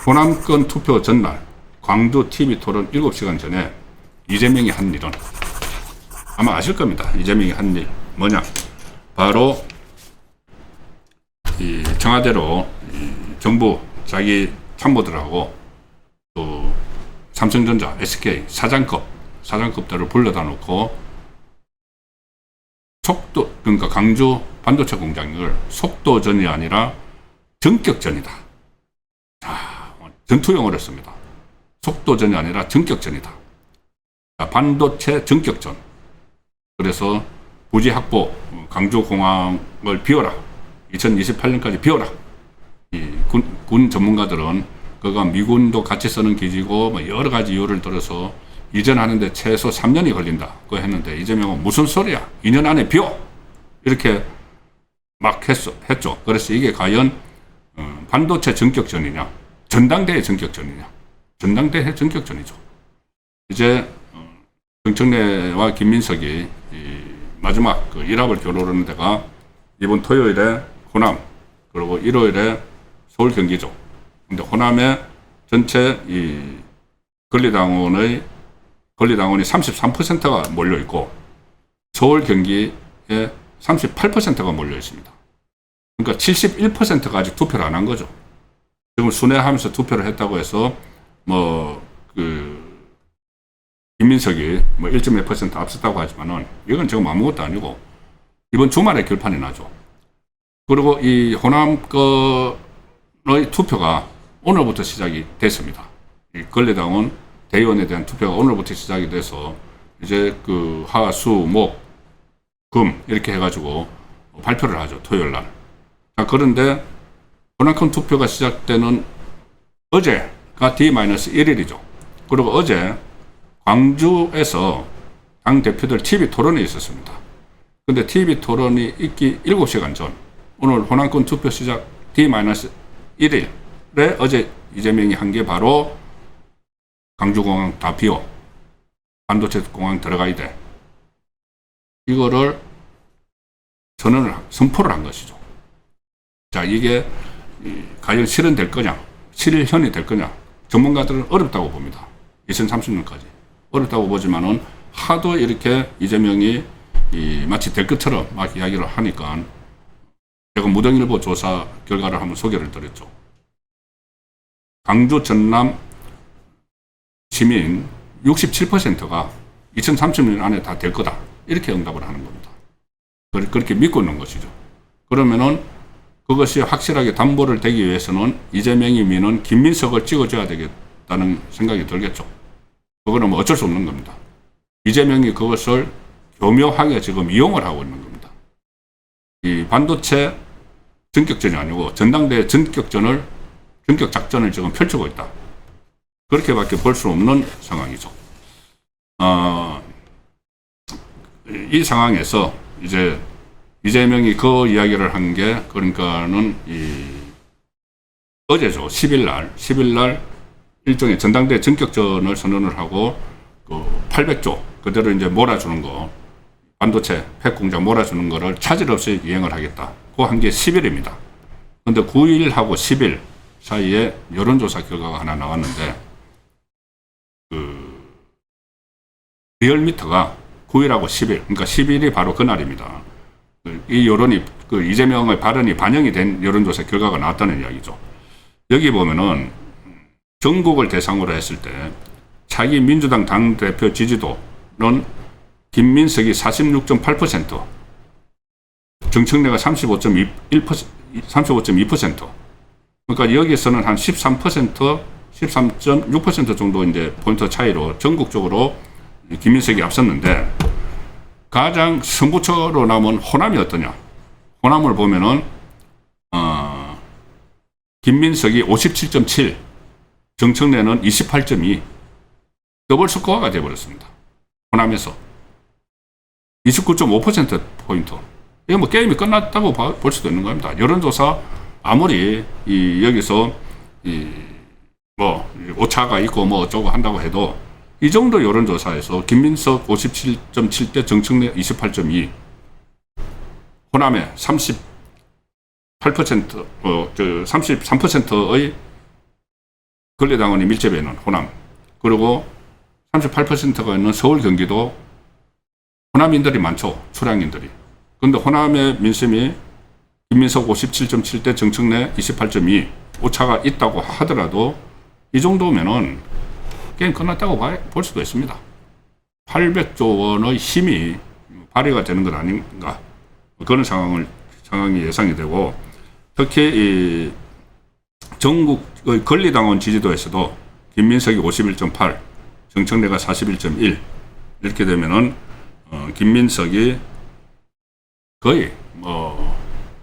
호남권 투표 전날 광주 TV 토론 7시간 전에 이재명이 한 일은 아마 아실 겁니다. 이재명이 한 일 뭐냐? 바로 이 청와대로 이 정부 자기 참모들하고 또 삼성전자, SK 사장급들을 불러다 놓고 그러니까 광주 반도체 공장을 속도전이 아니라 전격전이다. 전투용어를 씁니다. 속도전이 아니라 전격전이다. 반도체 전격전. 그래서 부지 확보, 광주공항을 비워라. 2028년까지 비워라. 이 군 전문가들은 그가 미군도 같이 쓰는 기지고 뭐 여러 가지 이유를 들어서 이전하는데 최소 3년이 걸린다. 그거 했는데 이재명은 무슨 소리야? 2년 안에 비워! 이렇게 막 했죠. 그래서 이게 과연 반도체 전격전이냐? 전당대회 전격전이냐? 전당대회 전격전이죠. 이제 정청래와 김민석이 마지막 그 일합을 겨루는 데가 이번 토요일에 호남, 그리고 일요일에 서울 경기죠. 근데 호남에 전체 이 권리당원이 33%가 몰려 있고 서울 경기에 38%가 몰려 있습니다. 그러니까 71%가 아직 투표를 안 한 거죠. 지금 순회하면서 투표를 했다고 해서 김민석이 1.2% 앞섰다고 하지만은 이건 지금 아무것도 아니고 이번 주말에 결판이 나죠. 그리고 이 호남권의 투표가 오늘부터 시작이 됐습니다. 이 권리당원 대의원에 대한 투표가 오늘부터 시작이 돼서 이제 그 화, 수, 목, 금 이렇게 해가지고 발표를 하죠. 토요일 날. 자, 그런데 호남권 투표가 시작되는 어제가 D-1일이죠. 그리고 어제 광주에서 당 대표들 TV 토론이 있었습니다. 근데 TV 토론이 있기 7시간 전, 오늘 호남권 투표 시작 D-1일에 어제 이재명이 한 게 바로 광주공항 다 비워. 반도체 공항 들어가야 돼. 이거를 선포를 한 것이죠. 자, 이게 과연 실현될 거냐, 실현이 될 거냐, 전문가들은 어렵다고 봅니다. 2030년까지 어렵다고 보지만은 하도 이렇게 이재명이 마치 될 것처럼 막 이야기를 하니까 제가 무등일보 조사 결과를 한번 소개를 드렸죠. 광주 전남 시민 67%가 2030년 안에 다 될 거다, 이렇게 응답을 하는 겁니다. 그렇게 믿고 있는 것이죠. 그러면은 그것이 확실하게 담보를 되기 위해서는 이재명이 미는 김민석을 찍어줘야 되겠다는 생각이 들겠죠. 그거는 뭐 어쩔 수 없는 겁니다. 이재명이 그것을 교묘하게 지금 이용을 하고 있는 겁니다. 이 반도체 전격전이 아니고 전당대회 전격 작전을 지금 펼치고 있다. 그렇게밖에 볼 수 없는 상황이죠. 이 상황에서 이제 이재명이 그 이야기를 한 게, 그러니까는 어제죠. 10일 날 일종의 전당대회 전격전을 선언을 하고, 800조 그대로 이제 몰아주는 거, 반도체 팩 공장 몰아주는 거를 차질 없이 이행을 하겠다고 한 게 10일입니다. 근데 9일하고 10일 사이에 여론조사 결과가 하나 나왔는데, 리얼미터가 9일하고 10일, 그러니까 10일이 바로 그날입니다. 이 여론이, 이재명의 발언이 반영이 된 여론조사 결과가 나왔다는 이야기죠. 여기 보면은 전국을 대상으로 했을 때 차기 민주당 당대표 지지도는 김민석이 46.8%, 정청래가 35.2%. 그러니까 여기서는 한 13%, 정도 이제 포인트 차이로 전국적으로 김민석이 앞섰는데, 가장 승부처로 남은 호남이 어떠냐? 호남을 보면은 김민석이 57.7, 정청래는 28.2, 더블 스코어가 되어버렸습니다. 호남에서 29.5% 포인트. 이거 뭐 게임이 끝났다고 볼 수도 있는 겁니다. 여론조사 아무리 여기서 뭐 오차가 있고 뭐 어쩌고 한다고 해도 이 정도 여론조사에서 김민석 57.7대 정청래 28.2, 호남에 33%의 권리당원이 밀집해 있는 호남, 그리고 38%가 있는 서울, 경기도 호남인들이 많죠. 출향인들이. 그런데 호남의 민심이 김민석 57.7대 정청래 28.2 오차가 있다고 하더라도 이 정도면은 게임 끝났다고 볼 수도 있습니다. 800조 원의 힘이 발휘가 되는 것 아닌가, 그런 상황이 예상이 되고, 특히 이 전국의 권리당원 지지도에서도 김민석이 51.8, 정청래가 41.1 이렇게 되면은 김민석이 거의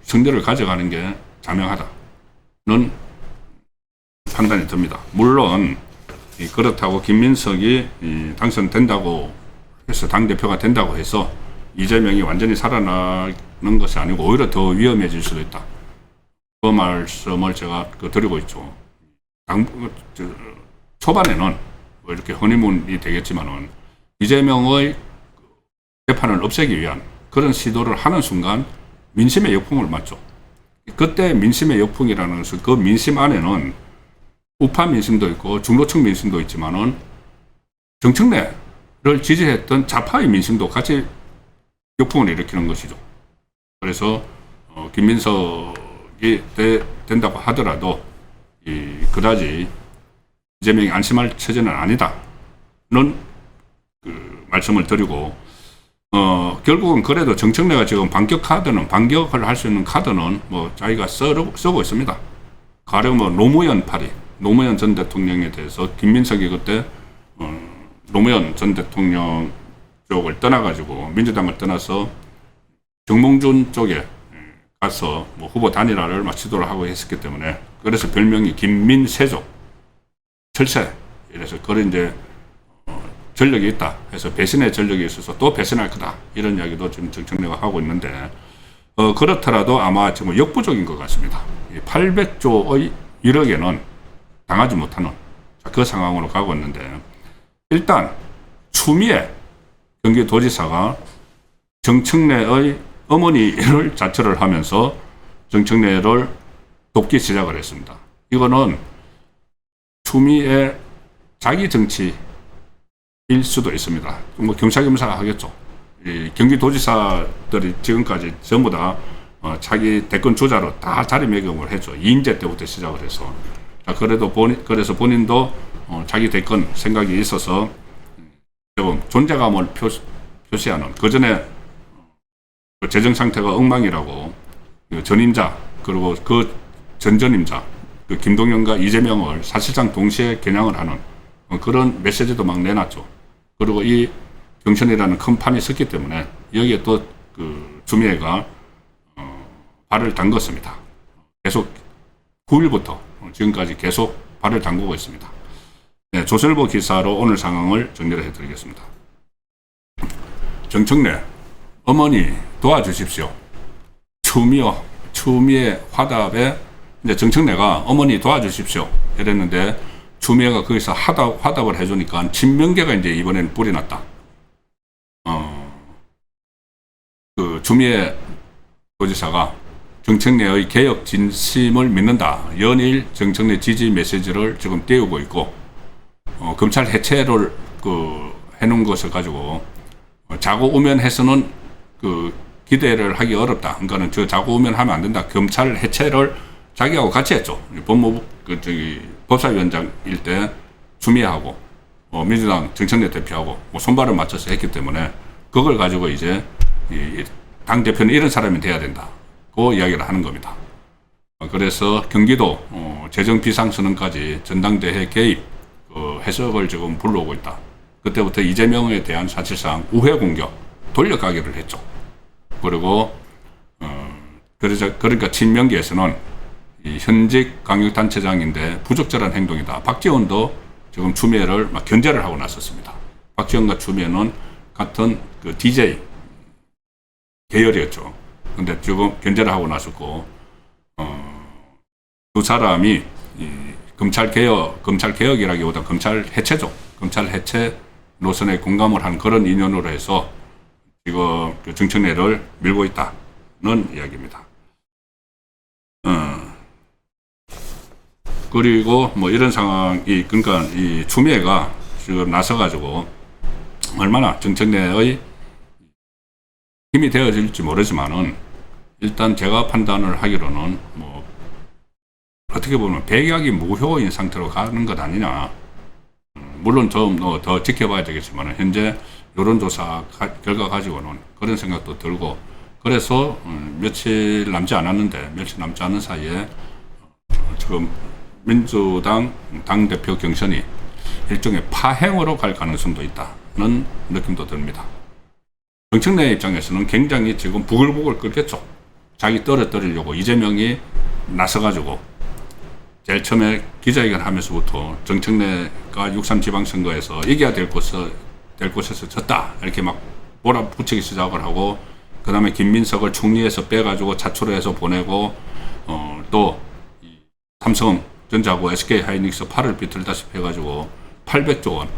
승리를 가져가는 게 자명하다는 판단이 듭니다. 물론 그렇다고 김민석이 당선된다고 해서, 당대표가 된다고 해서 이재명이 완전히 살아나는 것이 아니고 오히려 더 위험해질 수도 있다, 그 말씀을 제가 드리고 있죠. 초반에는 이렇게 허니문이 되겠지만은 이재명의 개판을 없애기 위한 그런 시도를 하는 순간 민심의 역풍을 맞죠. 그때 민심의 역풍이라는 것은 그 민심 안에는 우파 민심도 있고 중도층 민심도 있지만은 정청래를 지지했던 좌파의 민심도 같이 역풍을 일으키는 것이죠. 그래서 김민석이 된다고 하더라도 그다지 이재명이 안심할 처지는 아니다는 말씀을 드리고, 결국은 그래도 정청래가 지금 반격을 할 수 있는 카드는 자기가 쓰고 있습니다. 가령 노무현 전 대통령에 대해서 김민석이 그때 노무현 전 대통령 쪽을 떠나가지고 민주당을 떠나서 정몽준 쪽에 가서 후보 단일화를 시도를 하고 했었기 때문에, 그래서 별명이 김민세족, 철새, 이래서 그런 이제 전력이 있다 해서 배신의 전력이 있어서 또 배신할 거다, 이런 이야기도 지금 정청래가 하고 있는데, 그렇더라도 아마 지금 역부족인 것 같습니다. 800조의 1억에는 당하지 못하는 그 상황으로 가고 있는데, 일단 추미애 경기도지사가 정청래의 어머니를 자처를 하면서 정청래를 돕기 시작을 했습니다. 이거는 추미애 자기 정치일 수도 있습니다. 겸사겸사 하겠죠. 이 경기도지사들이 지금까지 전부 다 자기 대권 주자로 다 자리매김을 했죠. 이인재 때부터 시작을 해서. 그래서 본인도 자기 대권 생각이 있어서 조금 존재감을 표시하는, 그 전에 재정 상태가 엉망이라고 전임자, 그리고 그 전전임자 김동연과 이재명을 사실상 동시에 겨냥을 하는 그런 메시지도 막 내놨죠. 그리고 이 경선이라는 큰 판이 섰기 때문에 여기에 또 추미애가 발을 담궜습니다. 계속 9일부터 지금까지 계속 발을 담그고 있습니다. 네, 조선일보 기사로 오늘 상황을 정리를 해드리겠습니다. 정청래 어머니 도와주십시오. 추미애 화답에 이제 정청래가 어머니 도와주십시오 이랬는데, 추미애가 거기서 화답을 해주니까 친명계가 이제 이번에는 불이 났다. 추미애 도지사가 정청래의 개혁 진심을 믿는다, 연일 정청래 지지 메시지를 지금 띄우고 있고, 검찰 해체를 해놓은 것을 가지고 자고우면해서는 기대를 하기 어렵다. 그러니까는 저 자고우면 하면 안 된다. 검찰 해체를 자기하고 같이 했죠. 법무부 법사위원장일 때 추미애하고 민주당 정청래 대표하고 손발을 맞춰서 했기 때문에, 그걸 가지고 이제 당 대표는 이런 사람이 돼야 된다, 그 이야기를 하는 겁니다. 그래서 경기도 재정 비상선언까지 전당대회 개입 해석을 지금 불러오고 있다. 그때부터 이재명에 대한 사실상 우회 공격, 돌려가기를 했죠. 그리고 그러니까 친명계에서는 이 현직 강력단체장인데 부적절한 행동이다. 박지원도 지금 추미애를 막 견제를 하고 나섰습니다. 박지원과 추미애는 같은 DJ 계열이었죠. 근데 지금 견제를 하고 나섰고, 두 사람이 검찰 개혁이라기보다 검찰 해체죠. 검찰 해체 노선에 공감을 한 그런 인연으로 해서 지금 그 정청래를 밀고 있다는 이야기입니다. 그리고 뭐 이런 상황이, 그러니까 이 추미애가 지금 나서가지고 얼마나 정청래의 힘이 되어질지 모르지만은 일단 제가 판단을 하기로는 뭐 어떻게 보면 백약이 무효인 상태로 가는 것 아니냐. 물론 좀 더 지켜봐야 되겠지만 현재 여론조사 결과 가지고는 그런 생각도 들고, 그래서 며칠 남지 않은 사이에 지금 민주당 당대표 경선이 일종의 파행으로 갈 가능성도 있다는 느낌도 듭니다. 정청래 입장에서는 굉장히 지금 부글부글 끓겠죠. 자기 떨어뜨리려고 이재명이 나서가지고 제일 처음에 기자회견 하면서부터 정청래가 6.3 지방선거에서 이겨야 될 곳에서 졌다 이렇게 막 몰아붙이기 시작을 하고, 그 다음에 김민석을 총리에서 빼가지고 자초로 해서 보내고, 또 삼성전자하고 SK하이닉스 팔을 비틀다시피 해가지고 800조 원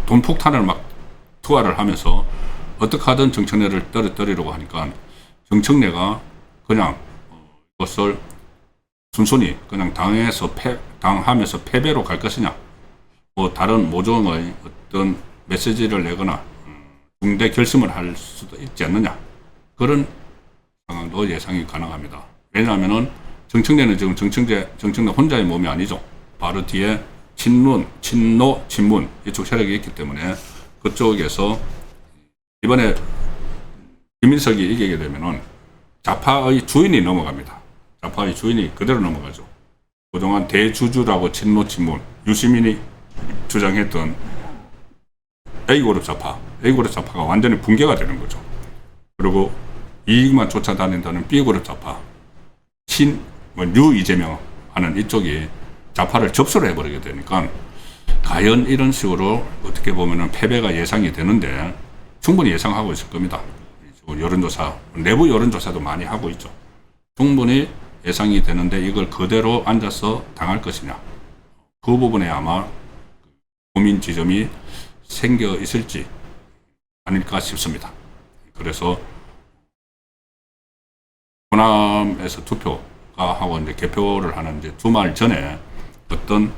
돈 폭탄을 막 투하를 하면서 어떻게 하든 정청래를 떨어뜨리려고 하니까 정청래가 그냥 이것을 순순히 그냥 당하면서 패배로 갈 것이냐, 뭐 다른 모종의 어떤 메시지를 내거나 중대 결심을 할 수도 있지 않느냐, 그런 상황도 예상이 가능합니다. 왜냐하면은 정청래는 지금 정청래 혼자의 몸이 아니죠. 바로 뒤에 친노, 친문 이쪽 세력이 있기 때문에 그쪽에서 이번에 김민석이 이기게 되면은 좌파의 주인이 넘어갑니다. 좌파의 주인이 그대로 넘어가죠. 그동안 대주주라고 친노, 친문, 유시민이 주장했던 A그룹 좌파가 완전히 붕괴가 되는 거죠. 그리고 이익만 쫓아다닌다는 B그룹 좌파, 뉴 이재명 하는 이쪽이 좌파를 접수를 해버리게 되니까 과연 이런 식으로 어떻게 보면은 패배가 예상이 되는데 충분히 예상하고 있을 겁니다. 여론조사, 내부 여론조사도 많이 하고 있죠. 충분히 예상이 되는데 이걸 그대로 앉아서 당할 것이냐, 그 부분에 아마 고민 지점이 생겨 있을지 아닐까 싶습니다. 그래서 호남에서 투표가 하고 이제 개표를 하는 이제 주말 전에 어떤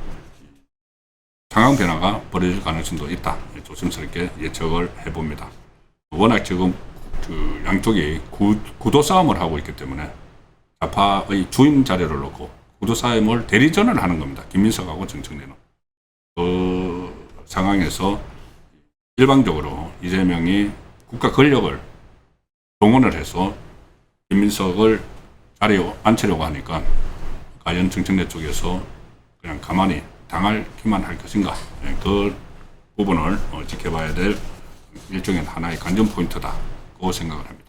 상황 변화가 벌어질 가능성도 있다. 조심스럽게 예측을 해봅니다. 워낙 지금 그 양쪽이 구도 싸움을 하고 있기 때문에 좌파의 주인 자리를 놓고 구도 싸움을 대리전을 하는 겁니다. 김민석하고 정청래는. 그 상황에서 일방적으로 이재명이 국가 권력을 동원을 해서 김민석을 자리에 앉히려고 하니까 과연 정청래 쪽에서 그냥 가만히 당하기만 할 것인가, 그 부분을 지켜봐야 될 일종의 하나의 관전 포인트다, 그 생각을 합니다.